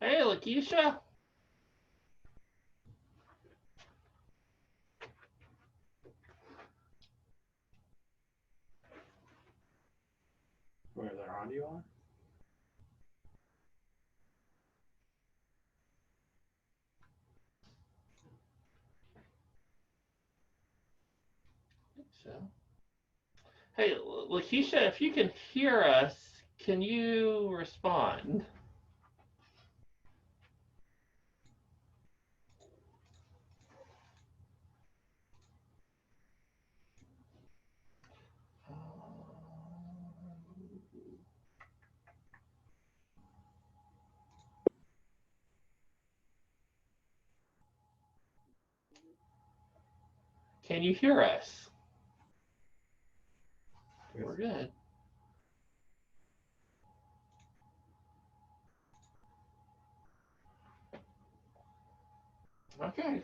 Hey, Lakeisha. Where their audio on? So, hey, Lakeisha, if you can hear us, can you respond? Can you hear us? We're good. Okay.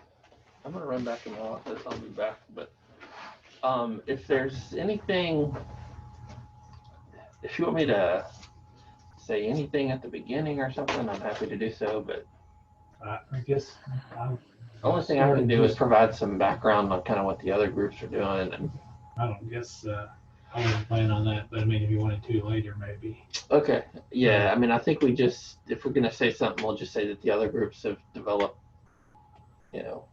I'm gonna run back in my office. I'll be back. But if there's anything, if you want me to say anything at the beginning or something, I'm happy to do so. But I guess the only thing I can do is provide some background on kind of what the other groups are doing. And I don't guess I wasn't planning on that, but I mean, if you wanted to later, maybe. okay, yeah. I mean, I think we just, if we're gonna say something, we'll just say that the other groups have developed, you know,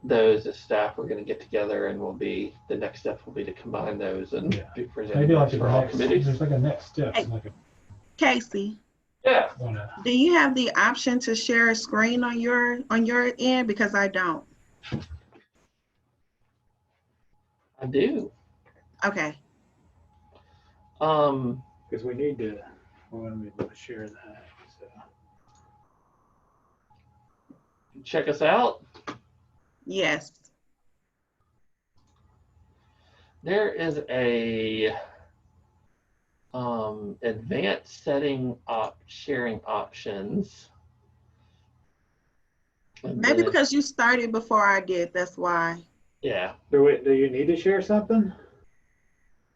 those as staff. We're gonna get together, and the next step will be to combine those and be presented Maybe like for all committees. there's like a next step. Hey. Like Casey, Yeah. do you have the option to share a screen on your end? Because I don't. I do. Okay. Because we need to, we want to be able to share that. So. Check us out. Yes. There is a advanced setting up sharing options. And Maybe then, because you started before I did, that's why. yeah. Do you need to share something?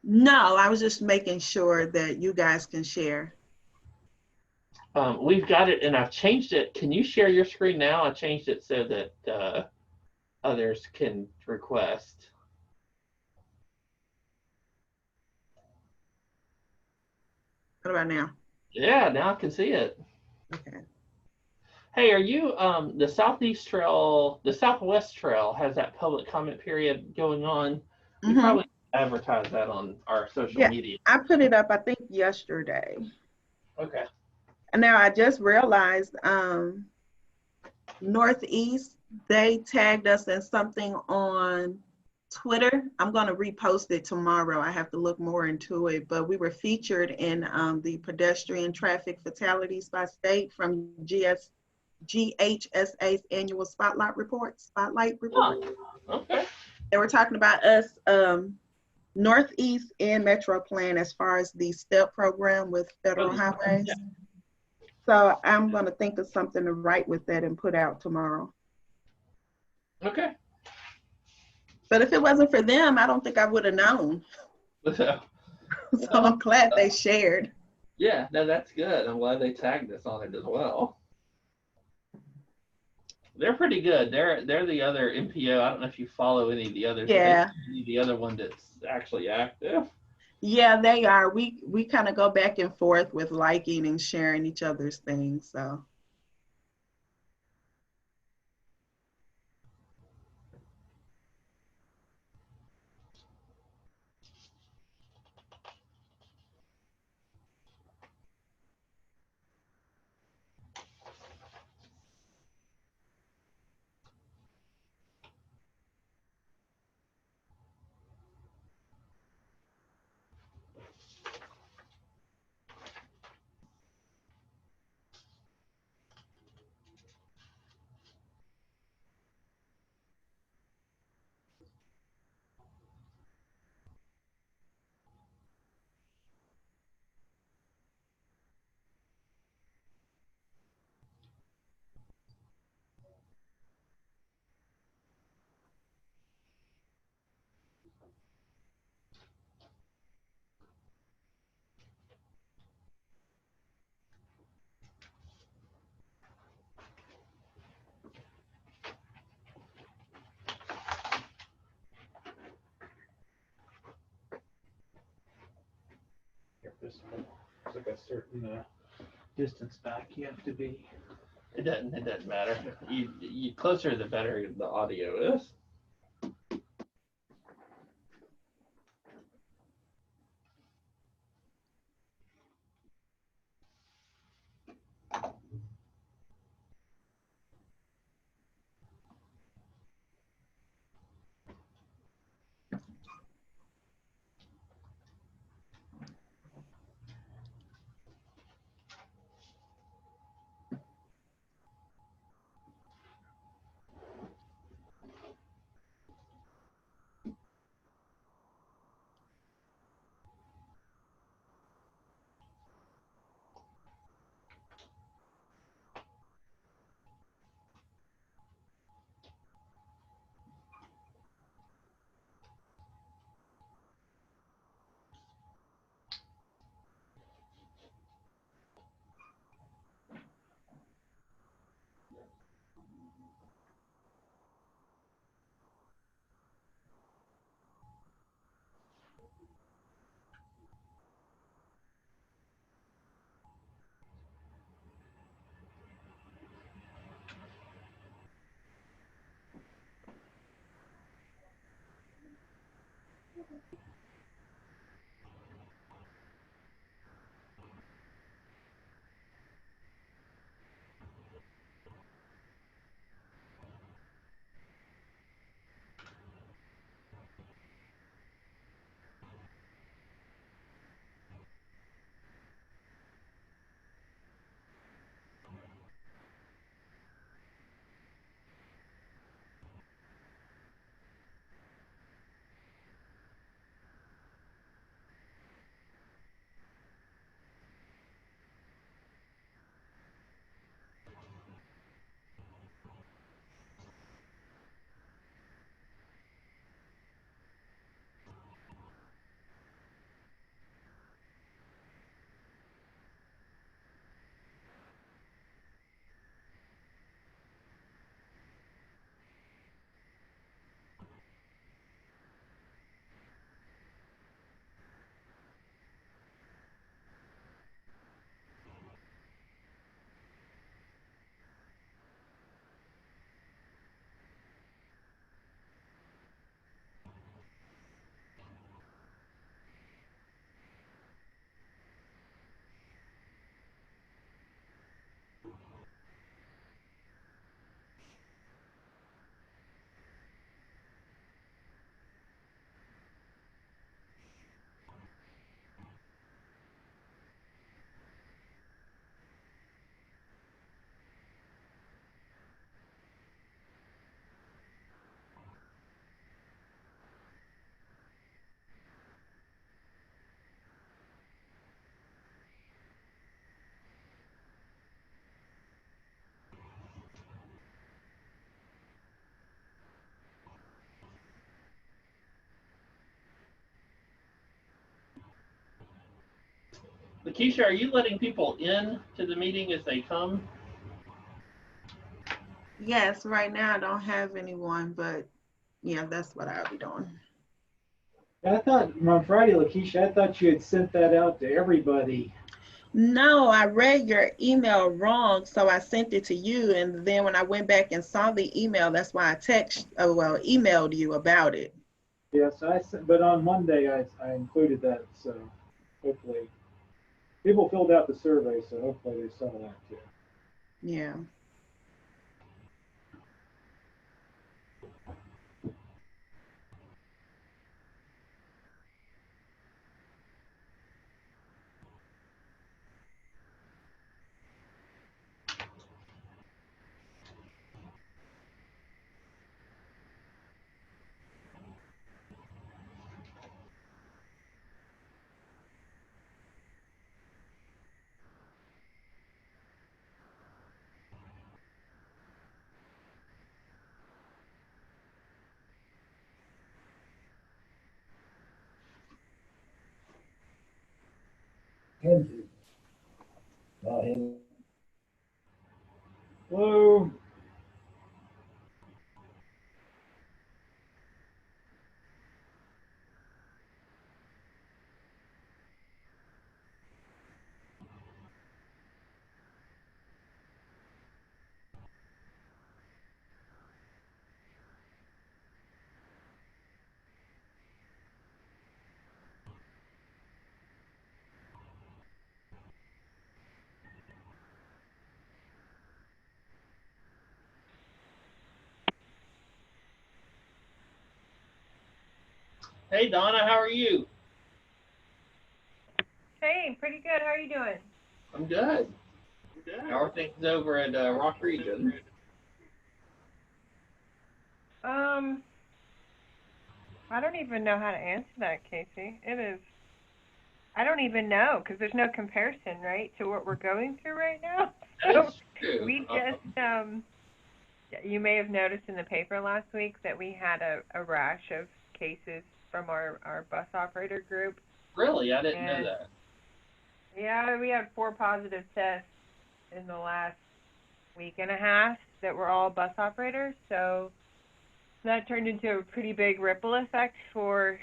No, I was just making sure that you guys can share. We've got it, and I've changed it. Can you share your screen now? I changed it so that others can request. What about now? Yeah, now I can see it. Okay. Hey, are you the Southeast Trail, the Southwest Trail has that public comment period going on? We probably advertise that on our social media. I put it up, I think, yesterday. Okay. And now I just realized Northeast, they tagged us in something on Twitter. I'm going to repost it tomorrow. I have to look more into it, but we were featured in the pedestrian traffic fatalities by state from GHSA's annual spotlight report. Oh, okay. They were talking about us, Northeast and Metro Plan, as far as the STEP program with federal highways. Yeah. So I'm going to think of something to write with that and put out tomorrow. Okay. But if it wasn't for them, I don't think I would have known. So I'm glad they shared. Yeah, no, that's good. I'm glad they tagged us on it as well. They're pretty good. They're the other MPO. I don't know if you follow any of the others. Yeah. The other one that's actually active. Yeah, they are. We kind of go back and forth with liking and sharing each other's things. So. decibel. It's like a certain distance back you have to be. It doesn't matter. You closer the better the audio is. Lakeisha, are you letting people in to the meeting as they come? Yes, right now I don't have anyone, but yeah, that's what I'll be doing. I thought on Friday, Lakeisha, I thought you had sent that out to everybody. No, I read your email wrong, so I sent it to you, and then when I went back and saw the email, that's why I emailed you about it. Yes, but on Monday I included that, so hopefully people filled out the survey, so hopefully they saw that too. Yeah. Hello. Hey, Donna, how are you? Hey, pretty good. How are you doing? I'm good. How are things over at Rock Region? Um, I don't even know how to answer that, Casey. I don't even know because there's no comparison, right, to what we're going through right now. So That's true. we just, you may have noticed in the paper last week that we had a rash of cases from our bus operator group. Really? I didn't know And that. yeah, we had 4 positive tests in the last week and a half that were all bus operators. So that turned into a pretty big ripple effect for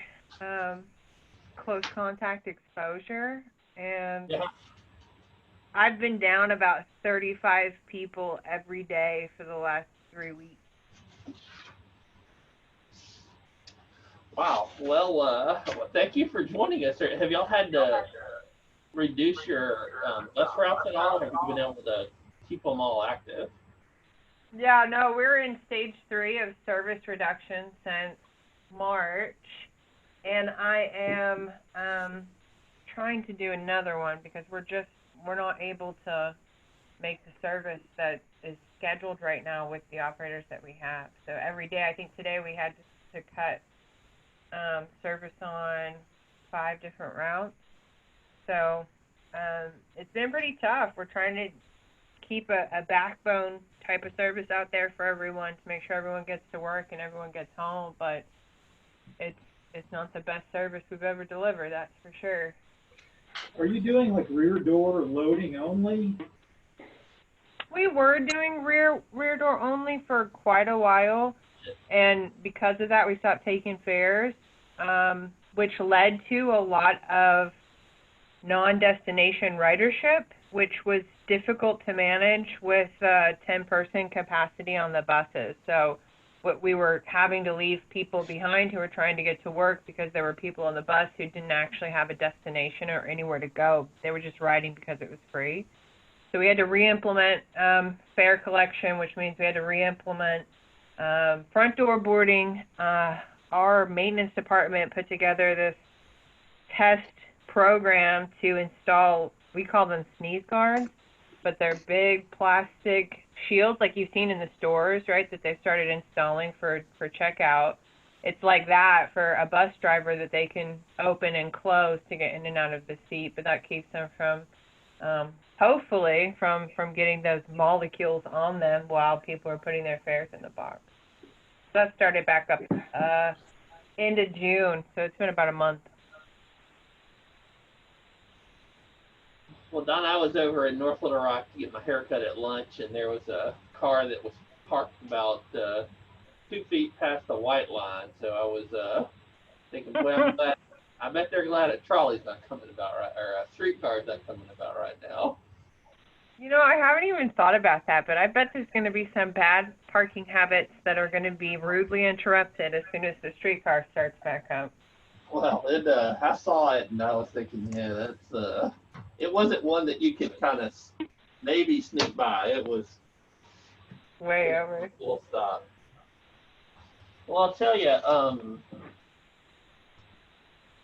close contact exposure. And Yeah. I've been down about 35 people every day for the last 3 weeks. Wow. Well, thank you for joining us. Have y'all had to reduce your bus routes at all? Have you been able to keep them all active? Yeah, no, we're in stage 3 of service reduction since March, and I am trying to do another one because we're not able to make the service that is scheduled right now with the operators that we have. So every day, I think today we had to cut service on 5 different routes. So it's been pretty tough. We're trying to keep a backbone type of service out there for everyone to make sure everyone gets to work and everyone gets home, but it's not the best service we've ever delivered, that's for sure. Are you doing like rear door loading only? We were doing rear door only for quite a while, and because of that, we stopped taking fares, which led to a lot of non-destination ridership, which was difficult to manage with 10-person capacity on the buses. So what we were having to leave people behind who were trying to get to work because there were people on the bus who didn't actually have a destination or anywhere to go. They were just riding because it was free. So we had to re-implement fare collection, which means we had to re-implement front door boarding. Our maintenance department put together this test program to install, we call them sneeze guards, but they're big plastic shields like you've seen in the stores, right, that they've started installing for checkout. It's like that for a bus driver that they can open and close to get in and out of the seat, but that keeps them from hopefully from getting those molecules on them while people are putting their fares in the box. So that started back up end of June, so it's been about a month. Well, Don, I was over in North Little Rock to get my haircut at lunch, and there was a car that was parked about 2 feet past the white line. So I was thinking, well, I bet they're glad a trolley's not coming about right, or a streetcar's not coming about right now. You know, I haven't even thought about that, but I bet there's going to be some bad parking habits that are going to be rudely interrupted as soon as the streetcar starts back up. Well, I saw it, and I was thinking, yeah, that's it wasn't one that you could kind of maybe sneak by. It was way over. Full stop. Well, I'll tell you,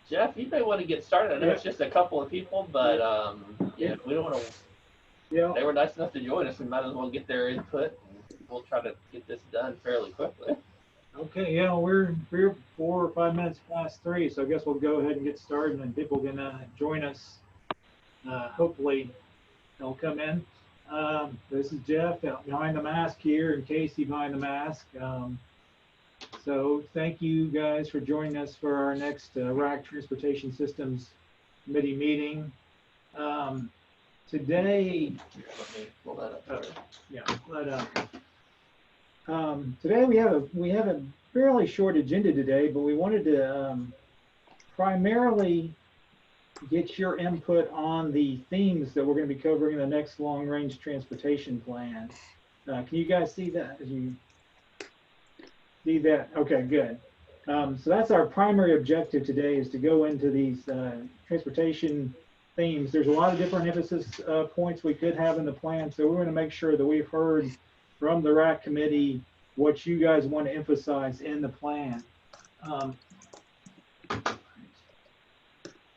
Jeff, you may want to get started. I know it's just a couple of people, but yeah, we don't want to. Yeah. They were nice enough to join us. We might as well get their input. And we'll try to get this done fairly quickly. Okay, yeah, we're 4 or 5 minutes past 3, so I guess we'll go ahead and get started, and people can join us. Hopefully, they'll come in. This is Jeff behind the mask here, and Casey behind the mask. So thank you guys for joining us for our next RAC Transportation Systems Committee meeting. Today, let me pull that up. Today we have a fairly short agenda today, but we wanted to primarily get your input on the themes that we're going to be covering in the next long-range transportation plan. Can you guys see that? See that? Okay, good. So that's our primary objective today, is to go into these transportation themes. There's a lot of different emphasis points we could have in the plan, so we're going to make sure that we've heard from the RAC committee what you guys want to emphasize in the plan.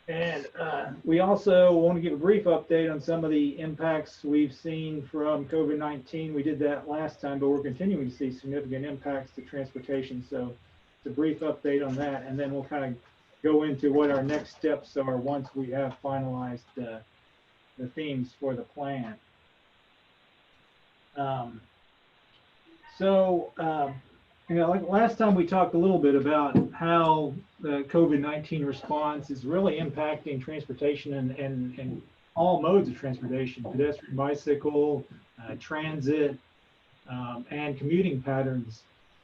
And we also want to give a brief update on some of the impacts we've seen from COVID-19. We did that last time, but we're continuing to see significant impacts to transportation. So it's a brief update on that, and then we'll kind of go into what our next steps are once we have finalized the themes for the plan. Like last time we talked a little bit about how the COVID-19 response is really impacting transportation and all modes of transportation, pedestrian, bicycle, transit, and commuting patterns.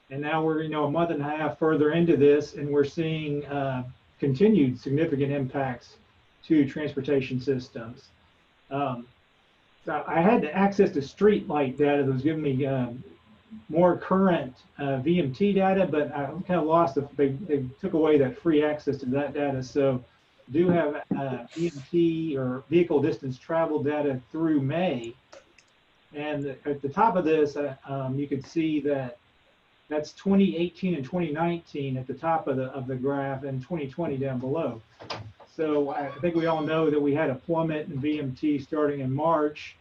And now we're, a month and a half further into this, and we're seeing continued significant impacts to transportation systems. So I had access to street light data that was giving me more current VMT data, but I kind of lost they took away that free access to that data. So do have VMT or vehicle distance travel data through May. And at the top of this, you can see that that's 2018 and 2019 at the top of the graph, and 2020 down below. So I think we all know that we had a plummet in VMT starting in March.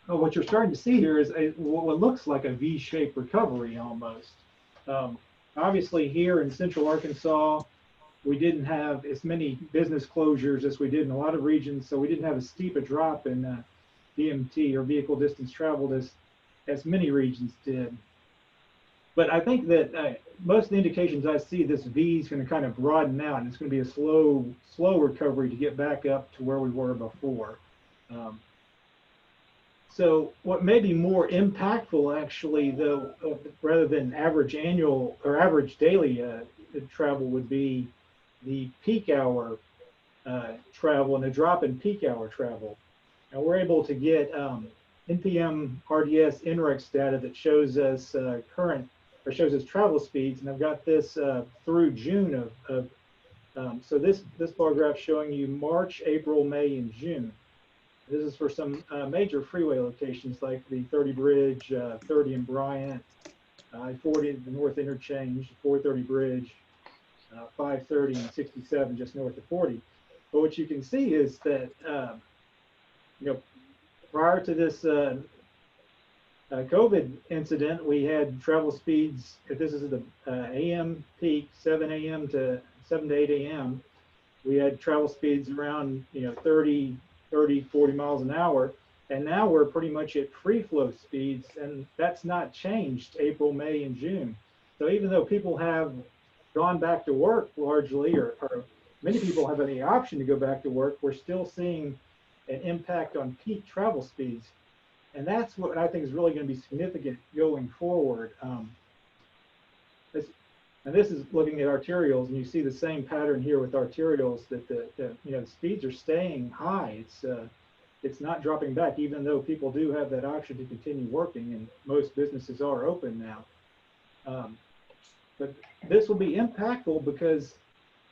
What you're starting to see here is what looks like a V-shaped recovery almost. Obviously here in Central Arkansas, we didn't have as many business closures as we did in a lot of regions, so we didn't have as steep a drop in VMT or vehicle distance traveled as many regions did. But I think that most of the indications I see, this V is going to kind of broaden out, and it's going to be a slow recovery to get back up to where we were before. So what may be more impactful, actually, though, rather than average annual or average daily travel, would be the peak hour travel and a drop in peak hour travel. And we're able to get NPM RDS NREX data that shows us shows us travel speeds, and I've got this through June so this bar graph showing you March, April, May, and June. This is for some major freeway locations like the 30 Bridge, 30 in Bryant, I-40, the North Interchange, 430 Bridge, 530 and 67 just north of 40. But what you can see is that, prior to this COVID incident, we had travel speeds, if this is the AM peak, 7 a.m. to 7 to 8 a.m., we had travel speeds around, 30, 40 miles an hour. And now we're pretty much at free flow speeds, and that's not changed April, May, and June. So even though people have gone back to work largely, or many people have the option to go back to work, we're still seeing an impact on peak travel speeds. And that's what I think is really going to be significant going forward. This is looking at arterials, and you see the same pattern here with arterials, that the speeds are staying high. It's not dropping back, even though people do have that option to continue working, and most businesses are open now. But this will be impactful because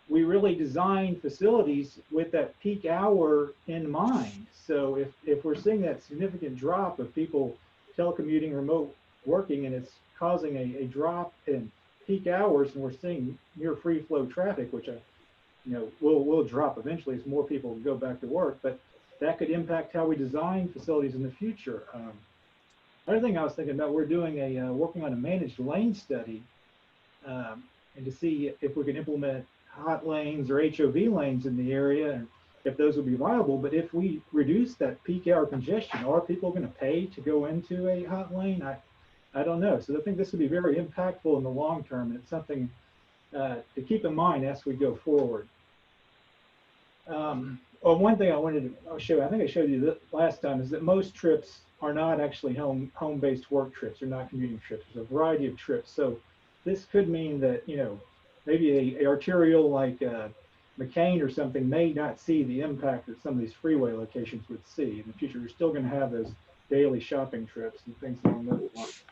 we really design facilities with that peak hour in mind. So if we're seeing that significant drop of people telecommuting, remote working, and it's causing a drop in peak hours, and we're seeing near free flow traffic, which will drop eventually as more people go back to work, but that could impact how we design facilities in the future. Another thing I was thinking about, we're doing working on a managed lane study, and to see if we can implement hot lanes or HOV lanes in the area, and if those would be viable. But if we reduce that peak hour congestion, are people going to pay to go into a hot lane? I don't know. So I think this would be very impactful in the long term, and it's something to keep in mind as we go forward. One thing I wanted to show, I think I showed you that last time, is that most trips are not actually home-based work trips. They're not commuting trips. There's a variety of trips. So this could mean that, maybe a arterial like McCain or something may not see the impact that some of these freeway locations would see. In the future, you're still going to have those daily shopping trips and things along those lines.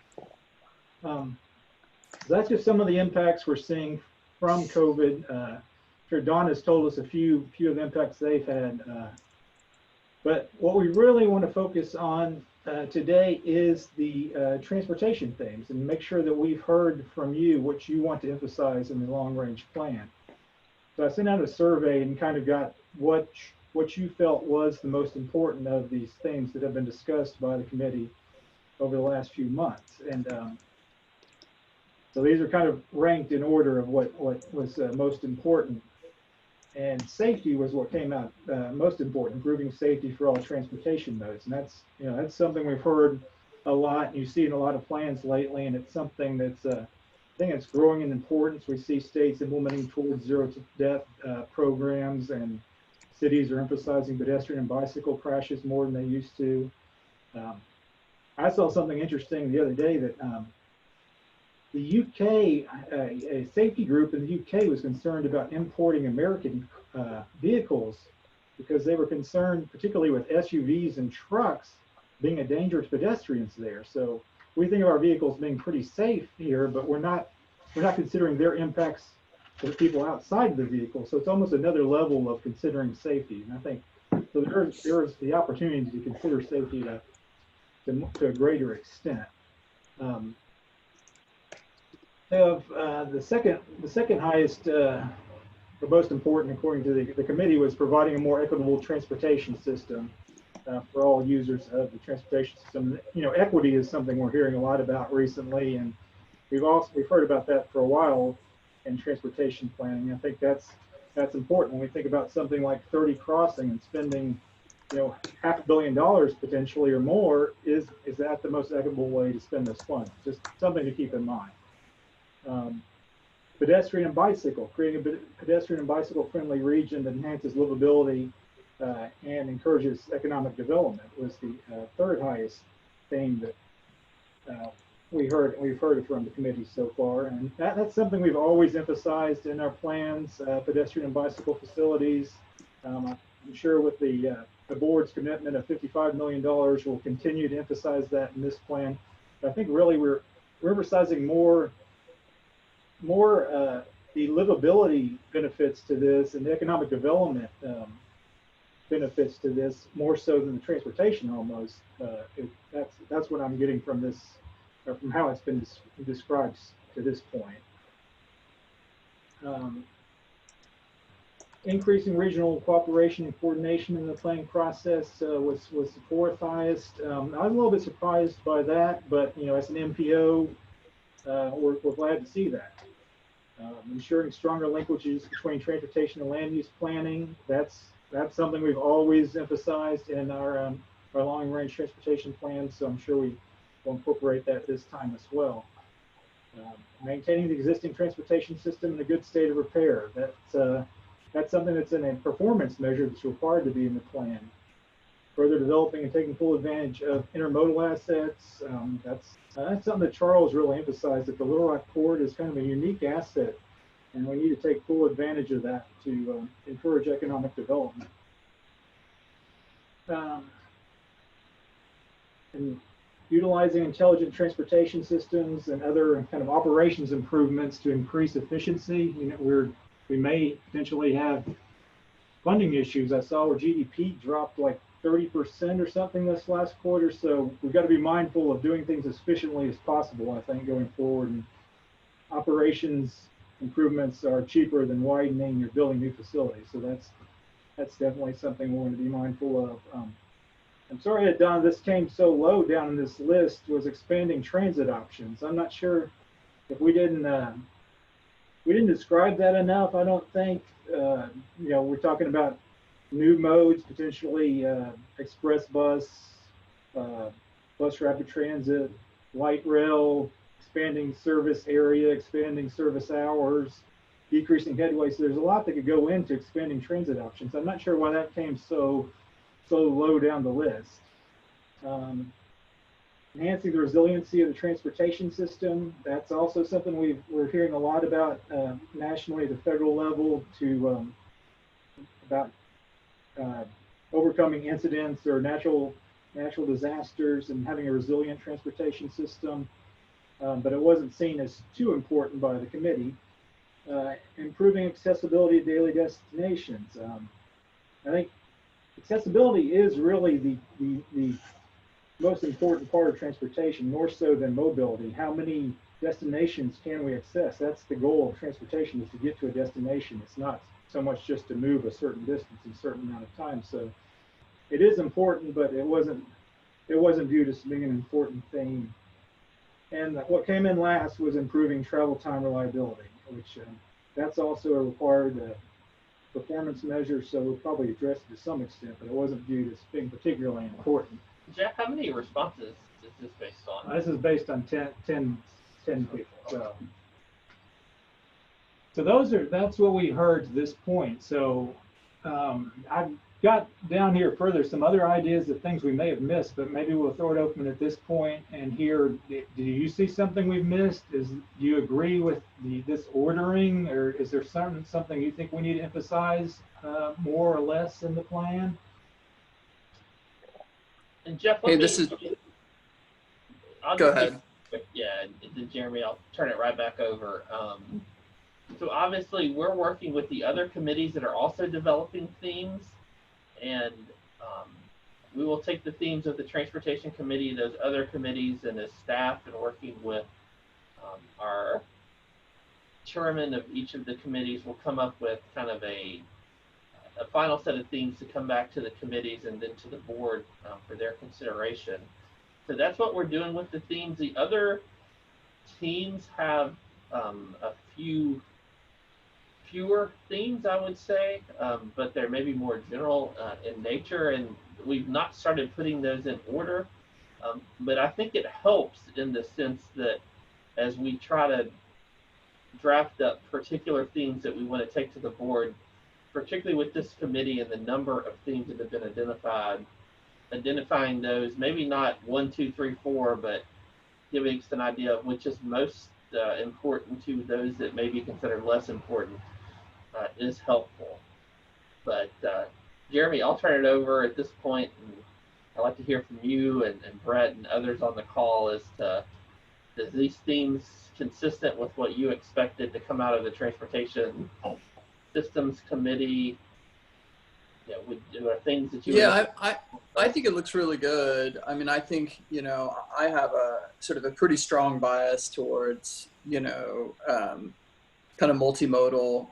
So that's just some of the impacts we're seeing from COVID. Sure, Don has told us a few of the impacts they've had. But what we really want to focus on today is the transportation themes, and make sure that we've heard from you what you want to emphasize in the long-range plan. So I sent out a survey and kind of got what you felt was the most important of these things that have been discussed by the committee over the last few months. And so these are kind of ranked in order of what was most important. And safety was what came out most important, improving safety for all transportation modes. And that's something we've heard a lot, and you see in a lot of plans lately, and it's something that's I think it's growing in importance. We see states implementing towards zero to death programs, and cities are emphasizing pedestrian and bicycle crashes more than they used to. I saw something interesting the other day that the UK, a safety group in the UK was concerned about importing American vehicles because they were concerned, particularly with SUVs and trucks, being a danger to pedestrians there. So we think of our vehicles being pretty safe here, but we're not considering their impacts to the people outside of the vehicle. So it's almost another level of considering safety. And I think so there's the opportunity to consider safety to a greater extent. The second highest or most important, according to the committee, was providing a more equitable transportation system for all users of the transportation system. You know, equity is something we're hearing a lot about recently, and we've heard about that for a while in transportation planning. I think that's important when we think about something like 30 crossing and spending, $500 million potentially or more. Is that the most equitable way to spend those funds? Just something to keep in mind. Pedestrian and bicycle, creating a pedestrian and bicycle friendly region that enhances livability and encourages economic development was the third highest theme that we've heard from the committee so far. And that's something we've always emphasized in our plans, pedestrian and bicycle facilities. I'm sure with the board's commitment of $55 million, we'll continue to emphasize that in this plan. But I think really we're emphasizing more the livability benefits to this and the economic development benefits to this more so than the transportation almost. That's what I'm getting from this, or from how it's been described to this point. Increasing regional cooperation and coordination in the planning process was the fourth highest. I was a little bit surprised by that, but as an MPO, we're glad to see that. Ensuring stronger linkages between transportation and land use planning. That's something we've always emphasized in our long-range transportation plans. So I'm sure we will incorporate that this time as well. Maintaining the existing transportation system in a good state of repair. That's something that's in a performance measure that's required to be in the plan. Further developing and taking full advantage of intermodal assets. That's something that Charles really emphasized, that the Little Rock Port is kind of a unique asset, and we need to take full advantage of that to encourage economic development. And utilizing intelligent transportation systems and other kind of operations improvements to increase efficiency. We may potentially have funding issues. I saw where GDP dropped like 30% or something this last quarter. So we've got to be mindful of doing things as efficiently as possible, I think, going forward. And operations improvements are cheaper than widening or building new facilities. So that's definitely something we want to be mindful of. I'm sorry that Don, this came so low down in this list, was expanding transit options. I'm not sure if we didn't describe that enough. I don't think, we're talking about new modes, potentially express bus, bus rapid transit, light rail, expanding service area, expanding service hours, decreasing headway. So there's a lot that could go into expanding transit options. I'm not sure why that came so low down the list. Enhancing the resiliency of the transportation system. That's also something we're hearing a lot about nationally at the federal level about overcoming incidents or natural disasters and having a resilient transportation system. But it wasn't seen as too important by the committee. Improving accessibility to daily destinations. I think accessibility is really the most important part of transportation, more so than mobility. How many destinations can we access? That's the goal of transportation, is to get to a destination. It's not so much just to move a certain distance in a certain amount of time. So it is important, but it wasn't viewed as being an important thing. And what came in last was improving travel time reliability, which that's also a required performance measure, so we'll probably address it to some extent, but it wasn't viewed as being particularly important. Jeff, how many responses is this based on? This is based on 10 people. So that's what we heard to this point. So I've got down here further some other ideas of things we may have missed, but maybe we'll throw it open at this point and hear, do you see something we've missed? Do you agree with this ordering, or is there something you think we need to emphasize more or less in the plan? And Jeff, Hey, this is. Go ahead. Yeah, Jeremy, I'll turn it right back over. So obviously, we're working with the other committees that are also developing themes, and we will take the themes of the Transportation Committee, those other committees, and as staff, and working with our chairman of each of the committees, will come up with kind of a final set of themes to come back to the committees and then to the board for their consideration. So that's what we're doing with the themes. The other teams have a fewer themes, I would say, but they're maybe more general in nature, and we've not started putting those in order. But I think it helps in the sense that as we try to draft up particular themes that we want to take to the board, particularly with this committee and the number of themes that have been identified, identifying those, maybe not 1, 2, 3, 4, but giving us an idea of which is most important to those that may be considered less important is helpful. But Jeremy, I'll turn it over at this point, and I'd like to hear from you and Brett and others on the call as to, is these themes consistent with what you expected to come out of the Transportation Systems Committee? There are things that you... Yeah, I think it looks really good. I mean, I think, I have a sort of a pretty strong bias towards, kind of multimodal,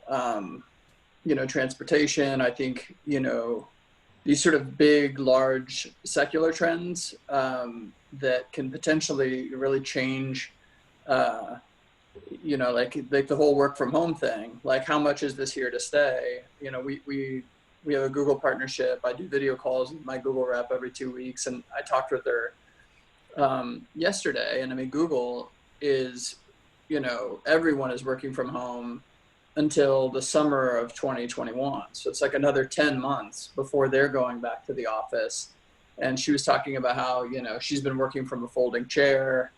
transportation. I think, these sort of big, large secular trends that can potentially really change, like the whole work from home thing. Like, how much is this here to stay? We have a Google partnership. I do video calls with my Google rep every 2 weeks, and I talked with her yesterday. And I mean, Google is, everyone is working from home until the summer of 2021. So it's like another 10 months before they're going back to the office. And she was talking about how, she's been working from a folding chair.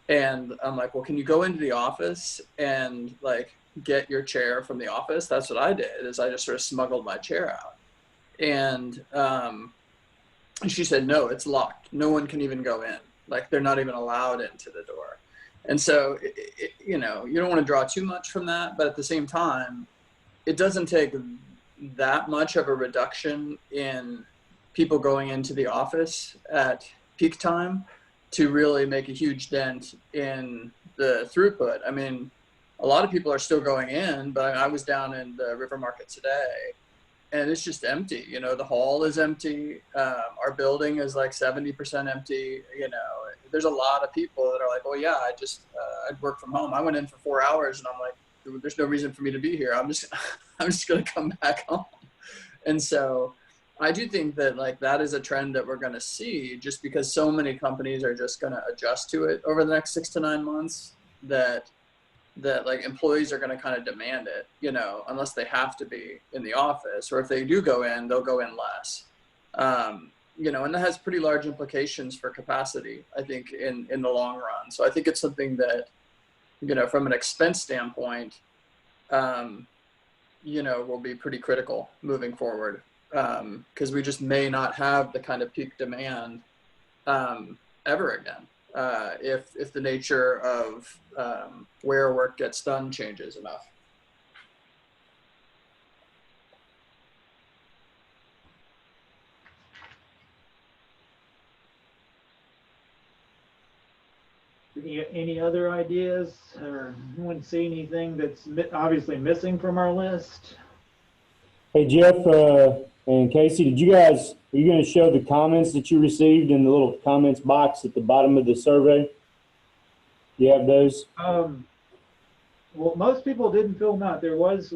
And I'm like, well, can you go into the office and like get your chair from the office? That's what I did, is I just sort of smuggled my chair out. And she said, no, it's locked. No one can even go in. Like, they're not even allowed into the door. And so, you don't want to draw too much from that, but at the same time, it doesn't take that much of a reduction in people going into the office at peak time to really make a huge dent in the throughput. I mean, a lot of people are still going in, but I was down in the River Market today, and it's just empty. The hall is empty. Our building is like 70% empty. There's a lot of people that are like, oh yeah, I'd work from home. I went in for 4 hours, and I'm like, there's no reason for me to be here. I'm just going to come back home. And so I do think that like that is a trend that we're going to see, just because so many companies are just going to adjust to it over the next 6 to 9 months, that like employees are going to kind of demand it, unless they have to be in the office, or if they do go in, they'll go in less. And that has pretty large implications for capacity, I think, in the long run. So I think it's something that, from an expense standpoint, will be pretty critical moving forward, because we just may not have the kind of peak demand ever again. If the nature of where work gets done changes enough. Any other ideas, or anyone see anything that's obviously missing from our list? Hey, Jeff and Casey, are you going to show the comments that you received in the little comments box at the bottom of the survey? Do you have those? Well, most people didn't fill them out. There was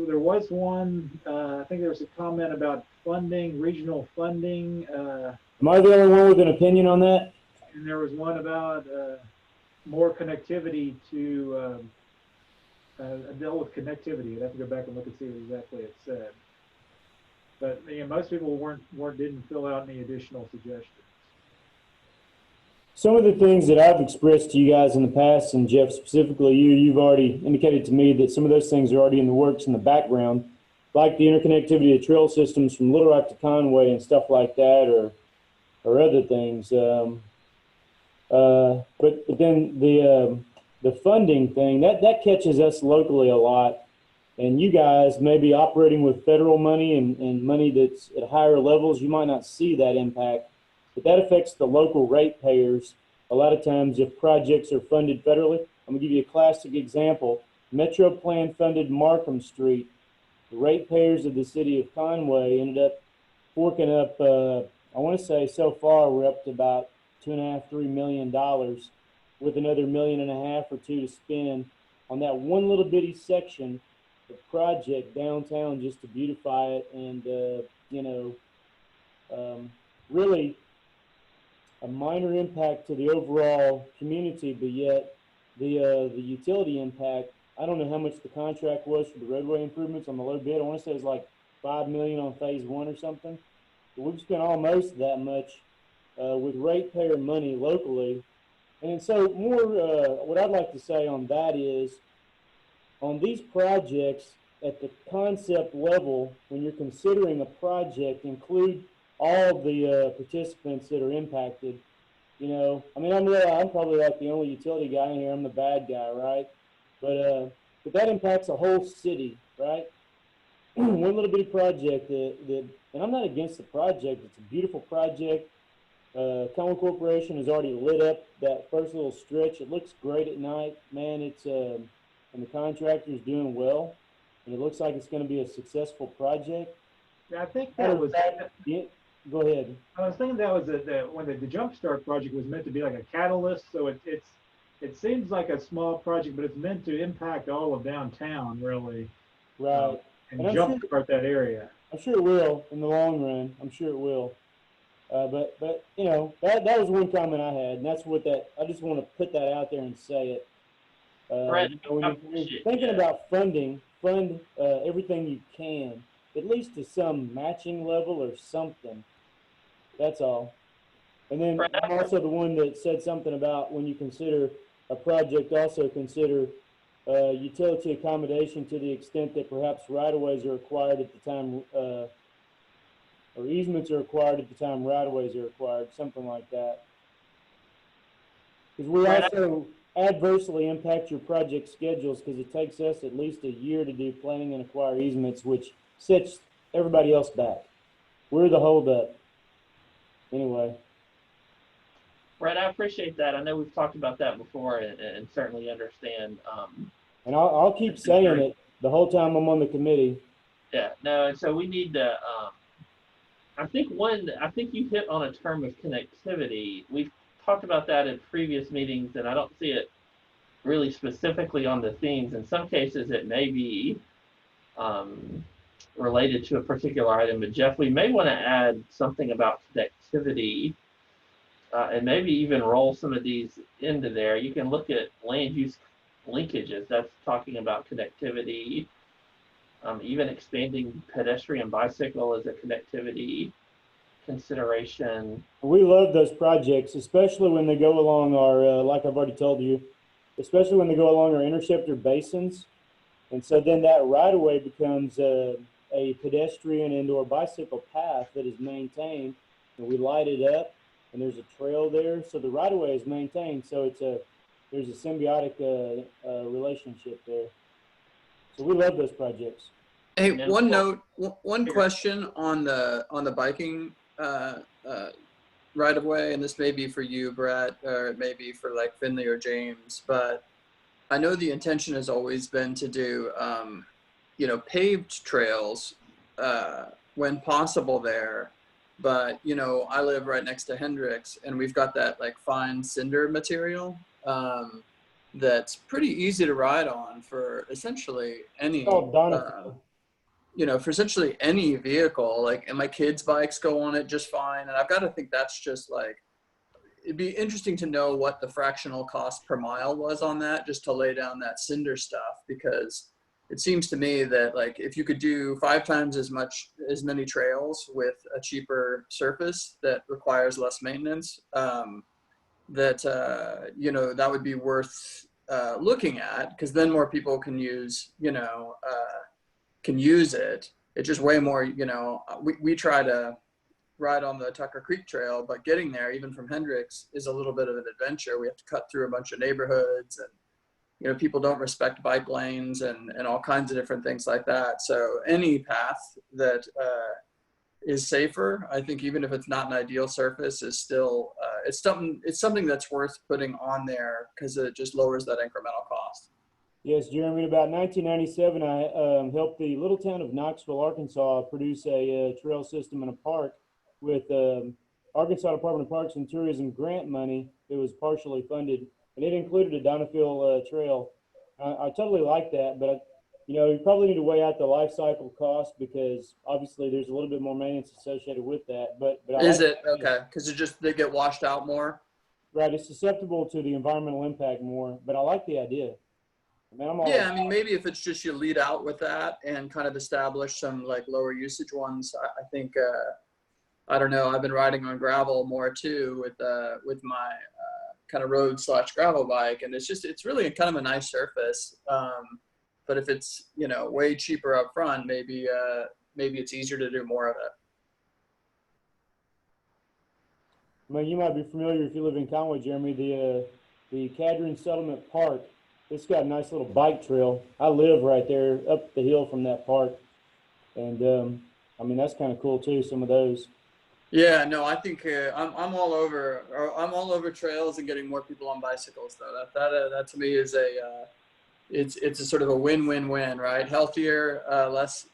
one. I think there was a comment about funding, regional funding, Am I the only one with an opinion on that? and there was one about more connectivity to deal with connectivity. I'd have to go back and look and see what exactly it said. But most people didn't fill out any additional suggestions. Some of the things that I've expressed to you guys in the past, and Jeff, specifically you've already indicated to me that some of those things are already in the works in the background, like the interconnectivity of trail systems from Little Rock to Conway and stuff like that, or other things. But then the funding thing, that catches us locally a lot. And you guys may be operating with federal money and money that's at higher levels. You might not see that impact, but that affects the local ratepayers a lot of times if projects are funded federally. I'm gonna give you a classic example. Metro Plan funded Markham Street. The ratepayers of the city of Conway ended up forking up, I wanna say so far we're up to about $2.5, $3 million with another $1.5 million or two to spend on that one little bitty section of project downtown just to beautify it and, really a minor impact to the overall community, but yet the utility impact, I don't know how much the contract was for the roadway improvements on the low bid. I want to say it was like $5 million on phase one or something. But we've spent almost that much with ratepayer money locally. And so more, what I'd like to say on that is, on these projects at the concept level, when you're considering a project, include all the participants that are impacted. I'm probably like the only utility guy in here. I'm the bad guy, right? But that impacts a whole city, right? One little bitty project and I'm not against the project. It's a beautiful project. Conway Corporation has already lit up that first little stretch. It looks great at night, man. And the contractor's doing well, and it looks like it's going to be a successful project. Yeah, I think that was. Yeah, go ahead. I was thinking that was when the Jumpstart project was meant to be like a catalyst. So it seems like a small project, but it's meant to impact all of downtown, really. Right. And jumpstart that area. I'm sure it will in the long run. I'm sure it will. But that was one comment I had, and that's what I just want to put that out there and say it. When you're thinking about fund everything you can, at least to some matching level or something. That's all. And then I'm also the one that said something about when you consider a project, also consider utility accommodation to the extent that perhaps right-of-ways are required at the time, or easements are required at the time right-of-ways are required, something like that. Because we also adversely impact your project schedules because it takes us at least a year to do planning and acquire easements, which sets everybody else back. We're the holdup. Anyway. Brett, I appreciate that. I know we've talked about that before and certainly understand. And I'll keep saying it the whole time I'm on the committee. Yeah, no, and so we need to, I think you hit on a term of connectivity. We've talked about that in previous meetings, and I don't see it really specifically on the themes. In some cases, it may be related to a particular item, but Jeff, we may want to add something about connectivity and maybe even roll some of these into there. You can look at land use linkages. That's talking about connectivity. Even expanding pedestrian bicycle as a connectivity consideration. We love those projects, especially when they go along our, like I've already told you, especially when they go along our interceptor basins. And so then that right-of-way becomes a pedestrian and/or bicycle path that is maintained, and we light it up, and there's a trail there. So the right-of-way is maintained, so there's a symbiotic relationship there. So we love those projects. Hey, one question on the biking right of way, and this may be for you, Brett, or it may be for like Finley or James, but I know the intention has always been to do, paved trails when possible there. But, you know, I live right next to Hendrix, and we've got that like fine cinder material that's pretty easy to ride on for essentially any, Oh, Donovan. you know, for essentially any vehicle. Like, and my kids' bikes go on it just fine. And I've got to think that's just like, it'd be interesting to know what the fractional cost per mile was on that, just to lay down that cinder stuff, because it seems to me that like if you could do 5 times as many trails with a cheaper surface that requires less maintenance, that you know, that would be worth looking at, because then more people can use, you know, can use it. It's just way more, you know, we try to ride on the Tucker Creek Trail, but getting there, even from Hendrix, is a little bit of an adventure. We have to cut through a bunch of neighborhoods, and, you know, people don't respect bike lanes and all kinds of different things like that. So any path that is safer, I think, even if it's not an ideal surface, is still, it's something that's worth putting on there, because it just lowers that incremental cost. Yes, Jeremy, in about 1997, I helped the little town of Knoxville, Arkansas, produce a trail system in a park with Arkansas Department of Parks and Tourism grant money. It was partially funded, and it included a Donophil trail. I totally like that, but you know, you probably need to weigh out the life cycle cost, because obviously there's a little bit more maintenance associated with that. But Is it okay? Because they get washed out more. Right, it's susceptible to the environmental impact more. But I like the idea. Yeah, I mean, maybe if it's just you lead out with that and kind of establish some like lower usage ones. I think I don't know. I've been riding on gravel more too with my kind of road / gravel bike, and it's really kind of a nice surface. But if it's, you know, way cheaper up front, maybe it's easier to do more of it. Well, you might be familiar if you live in Conway, Jeremy. The Cadron Settlement Park. It's got a nice little bike trail. I live right there up the hill from that park, and I mean, that's kind of cool too. Some of those. Yeah, no, I think I'm all over trails and getting more people on bicycles, though. That to me is it's a sort of a win-win-win, right? Healthier, less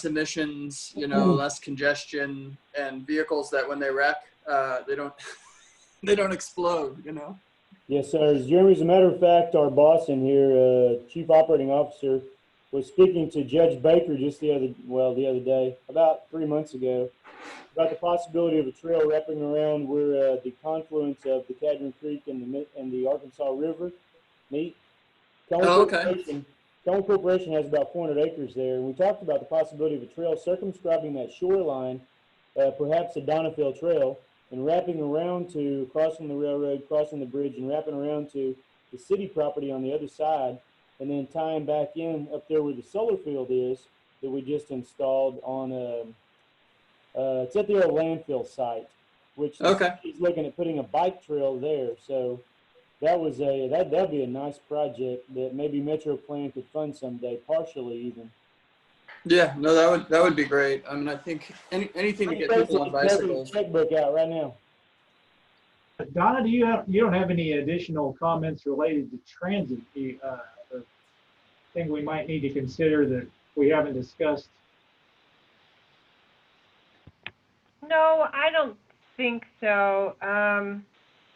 emissions, you know, less congestion, and vehicles that when they wreck, they don't they don't explode, you know. Yes, sir. Jeremy, as a matter of fact, our boss in here, Chief Operating Officer, was speaking to Judge Baker just the other day, about 3 months ago, about the possibility of a trail wrapping around where the confluence of the Cadron Creek and the Arkansas River meet. Okay. Conway Corporation has about 400 acres there, and we talked about the possibility of a trail circumscribing that shoreline, perhaps a Donophil trail, and wrapping around to crossing the railroad, crossing the bridge, and wrapping around to the city property on the other side, and then tying back in up there where the solar field is that we just installed on it's at the old landfill site, which he's looking at putting a bike trail there. So that'd be a nice project that maybe Metro Plan could fund someday, partially even. Yeah, no, that would be great. I mean, I think anything to get people on bicycles. Checkbook out right now. Donna, you don't have any additional comments related to transit? Thing we might need to consider that we haven't discussed? No, I don't think so.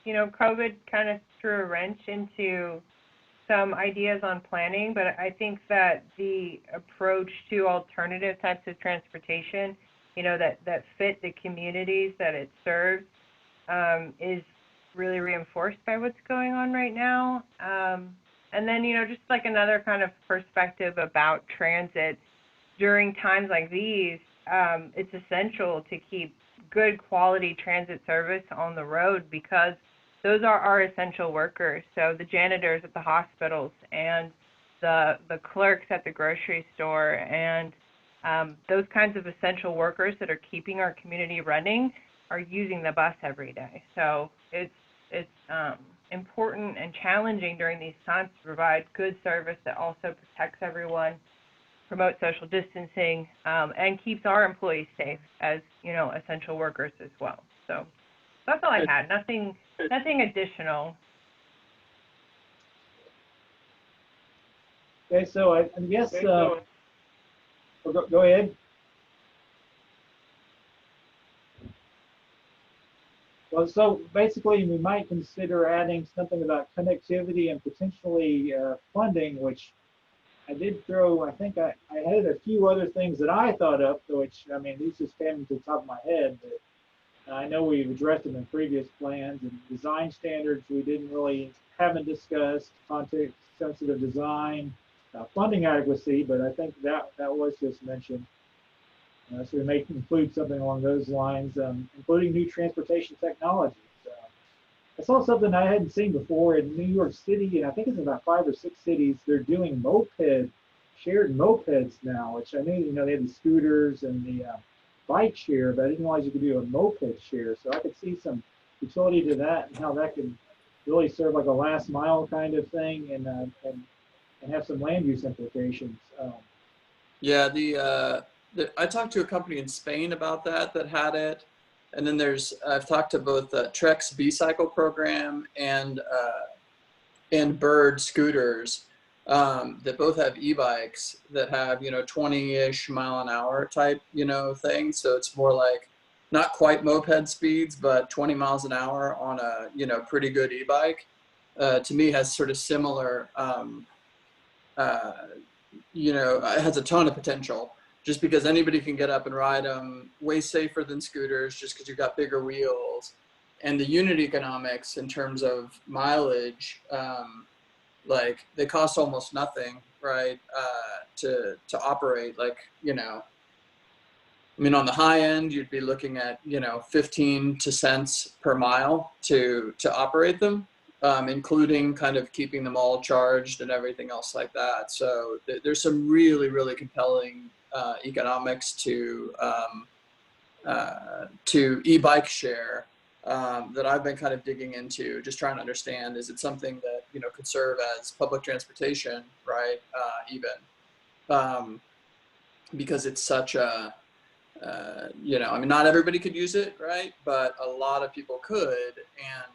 You know, COVID kind of threw a wrench into some ideas on planning, but I think that the approach to alternative types of transportation, you know, that fit the communities that it serves, is really reinforced by what's going on right now. And then, you know, just like another kind of perspective about transit during times like these, it's essential to keep good quality transit service on the road, because those are our essential workers. So the janitors at the hospitals and the clerks at the grocery store and those kinds of essential workers that are keeping our community running are using the bus every day. So it's important and challenging during these times to provide good service that also protects everyone, promotes social distancing, and keeps our employees safe as, you know, essential workers as well. So that's all I had. Nothing additional. Okay, so I guess Go ahead. Well, so basically, we might consider adding something about connectivity and potentially funding, which I did throw. I think I had a few other things that I thought up, which, I mean, these just came to the top of my head. But I know we've addressed them in previous plans, and design standards we haven't discussed, context-sensitive design, funding adequacy, but I think that was just mentioned. So we may include something along those lines, including new transportation technologies. I saw something I hadn't seen before in New York City, and I think it's in about 5 or 6 cities. They're doing shared mopeds now, which I knew, they had the scooters and the bike share, but I didn't realize you could do a moped share. So I could see some utility to that and how that could really serve like a last mile kind of thing, and have some land use implications. Yeah, I talked to a company in Spain about that had it, and then I've talked to both Trek's B-Cycle program and Bird scooters that both have e-bikes that have 20-ish mile an hour type thing. So it's more like not quite moped speeds, but 20 miles an hour on a pretty good e-bike. To me, has sort of similar. It has a ton of potential just because anybody can get up and ride them, way safer than scooters just because you've got bigger wheels. And the unit economics in terms of mileage, like they cost almost nothing, right, to operate. Like, I mean, on the high end, you'd be looking at, 15 cents per mile to operate them. Including kind of keeping them all charged and everything else like that. So there's some really, really compelling economics to e-bike share that I've been kind of digging into, just trying to understand, is it something that, could serve as public transportation, right, even, because it's such a, I mean, not everybody could use it, right, but a lot of people could, and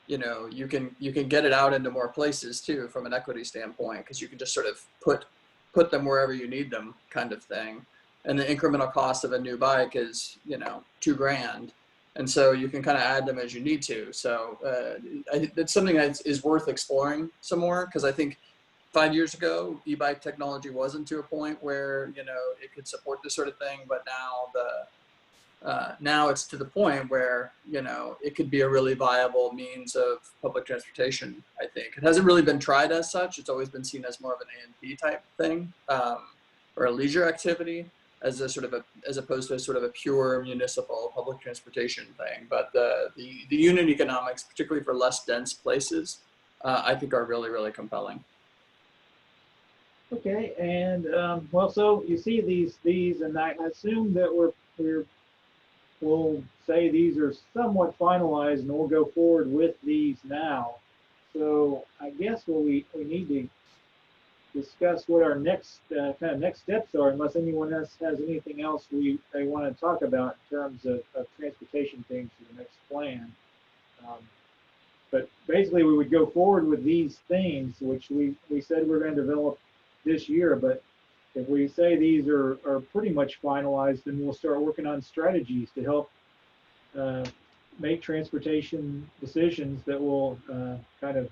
you can get it out into more places too from an equity standpoint, because you can just sort of put them wherever you need them, kind of thing. And the incremental cost of a new bike is $2,000, and so you can kind of add them as you need to. So it's something that is worth exploring some more, because I think 5 years ago e-bike technology wasn't to a point where it could support this sort of thing, but now it's to the point where it could be a really viable means of public transportation. I think it hasn't really been tried as such. It's always been seen as more of an A&P type thing, or a leisure activity, as opposed to a sort of a pure municipal public transportation thing. But the unit economics, particularly for less dense places, I think are really, really compelling. Okay, and well, so you see these, and I assume that we'll say these are somewhat finalized, and we'll go forward with these now. So I guess we need to discuss what our next kind of next steps are, unless anyone else has anything else they want to talk about in terms of transportation things for the next plan. But basically, we would go forward with these things, which we said we're going to develop this year. But if we say these are pretty much finalized, then we'll start working on strategies to help make transportation decisions that will kind of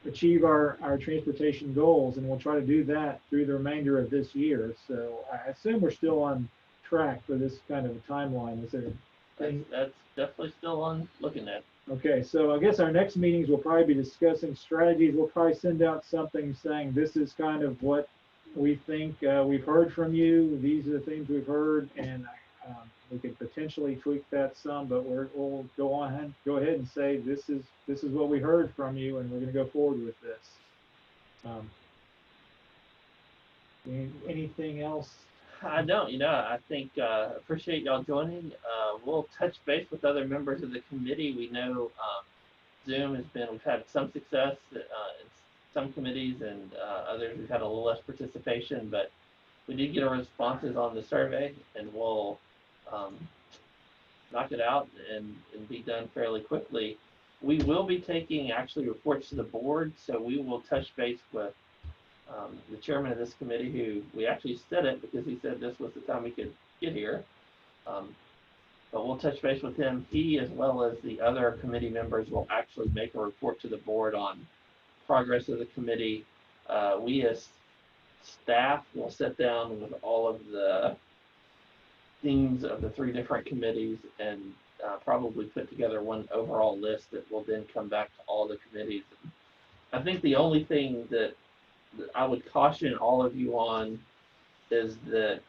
achieve our transportation goals, and we'll try to do that through the remainder of this year. So I assume we're still on track for this kind of a timeline. Is there That's definitely still on looking at. Okay, so I guess our next meetings will probably be discussing strategies. We'll probably send out something saying this is kind of what we think we've heard from you. These are the things we've heard, and we could potentially tweak that some, but we'll go ahead and say this is what we heard from you, and we're going to go forward with this. Anything else? I don't, I think appreciate y'all joining. We'll touch base with other members of the committee. We know Zoom we've had some success in some committees, and others we've had a little less participation, but we did get our responses on the survey, and we'll knock it out and be done fairly quickly. We will be taking actually reports to the board, so we will touch base with the chairman of this committee, who we actually said it because he said this was the time we could get here. But we'll touch base with him. He, as well as the other committee members, will actually make a report to the board on progress of the committee. We as staff will sit down with all of the themes of the 3 different committees and probably put together one overall list that will then come back to all the committees. I think the only thing that I would caution all of you on is that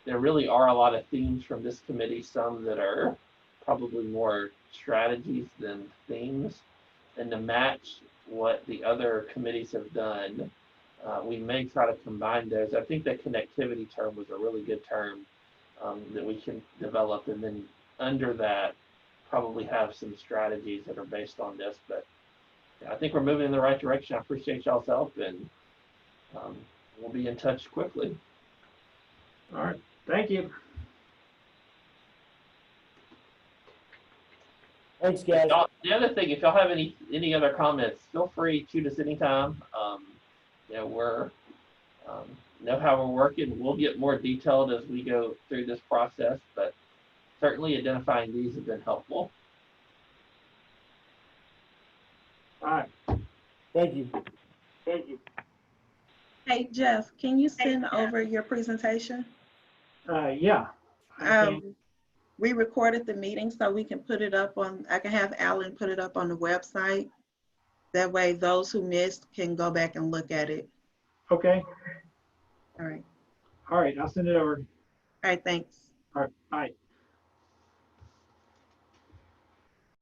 there really are a lot of themes from this committee, some that are probably more strategies than themes. And to match what the other committees have done, we may try to combine those. I think that connectivity term was a really good term that we can develop, and then under that probably have some strategies that are based on this. But I think we're moving in the right direction. I appreciate y'all's help, and we'll be in touch quickly. All right. Thank you. Thanks, guys. The other thing, if y'all have any other comments, feel free, shoot us anytime. You know, we're know how we're working. We'll get more detailed as we go through this process, but certainly identifying these have been helpful. All right. Thank you. Thank you. Hey, Jeff, can you send over your presentation? Yeah. We recorded the meeting so we can put it up on, I can have Alan put it up on the website. That way those who missed can go back and look at it. Okay. All right. All right. I'll send it over. All right, thanks. All right. Bye.